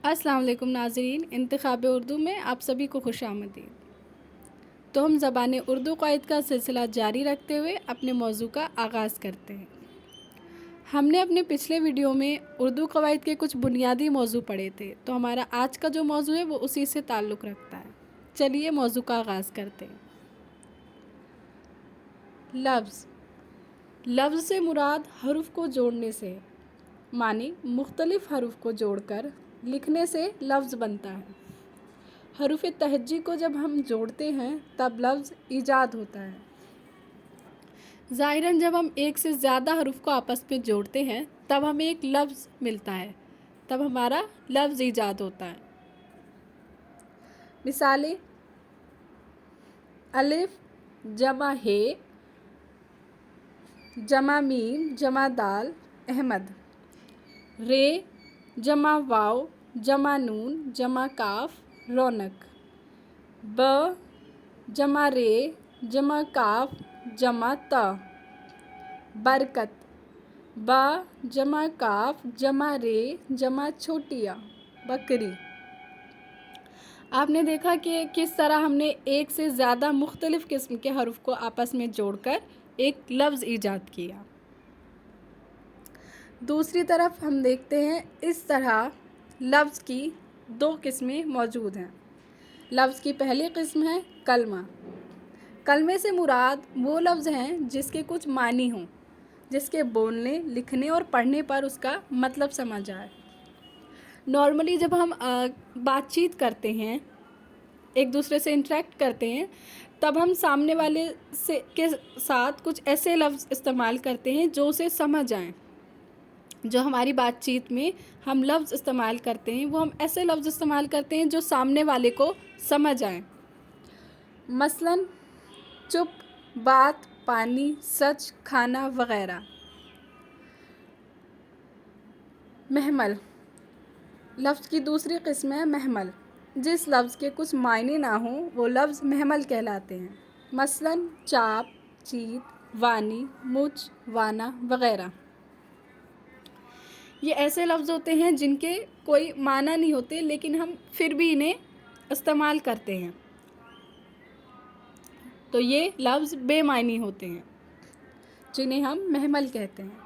अस्सलाम वालेकुम नाज़रीन, इंतखाब उर्दू में आप सभी को खुश आमदीद। तो हम ज़बान उर्दू क़वाइद का सिलसिला जारी रखते हुए अपने मौजू का आगाज़ करते हैं। हमने अपने पिछले वीडियो में उर्दू क़वाइद के कुछ बुनियादी मौजू पढ़े थे, तो हमारा आज का जो मौजू है वो उसी से ताल्लुक़ रखता है। चलिए मौजू का आगाज़ करते हैं। लफ्ज़ से मुराद हरूफ को जोड़ने से, मानी मुख्तलिफ़ हरूफ को जोड़कर लिखने से लफ्ज़ बनता है। हरूफ तहज्जी को जब हम जोड़ते हैं तब लफ्ज़ ईजाद होता है। ज़ाहिरन जब हम एक से ज़्यादा हरूफ को आपस में जोड़ते हैं तब हमें एक लफ्ज़ मिलता है, तब हमारा लफ्ज़ ईजाद होता है। मिसालें: अलिफ जमा हे, जमा मीम जमा दाल अहमद। रे जमा वाव जमा नून जमा काफ रौनक। ब जमा रे जमा काफ जमा ता बरकत। बा जमा काफ जमा रे जमा छोटिया बकरी। आपने देखा कि किस तरह हमने एक से ज़्यादा मुख्तलिफ़ किस्म के हरूफ को आपस में जोड़कर एक लफ्ज़ ईजाद किया। दूसरी तरफ हम देखते हैं इस तरह लफ्ज़ की दो किस्में मौजूद हैं। लफ्ज़ की पहली किस्म है कलमा। कलमे से मुराद वो लफ्ज़ हैं जिसके कुछ मानी हों, जिसके बोलने, लिखने और पढ़ने पर उसका मतलब समझ आए। नॉर्मली जब हम बातचीत करते हैं, एक दूसरे से इंटरेक्ट करते हैं, तब हम सामने वाले के साथ कुछ ऐसे लफ्ज़ इस्तेमाल करते हैं जो उसे समझ आएँ। जो हमारी बातचीत में हम लफ्ज़ इस्तेमाल करते हैं वो हम ऐसे लफ्ज़ इस्तेमाल करते हैं जो सामने वाले को समझ आएँ। मसलन चुप, बात, पानी, सच, खाना वग़ैरह। महमल। लफ्ज़ की दूसरी किस्म है महमल। जिस लफ्ज़ के कुछ मायने ना हों वो लफ्ज़ महमल कहलाते हैं। मसलन चाप, चीत, वानी, मुझ, वाना वग़ैरह। ये ऐसे लफ्ज़ होते हैं जिनके कोई माना नहीं होते लेकिन हम फिर भी इन्हें इस्तेमाल करते हैं, तो ये लफ्ज़ बेमानी होते हैं जिन्हें हम महमल कहते हैं।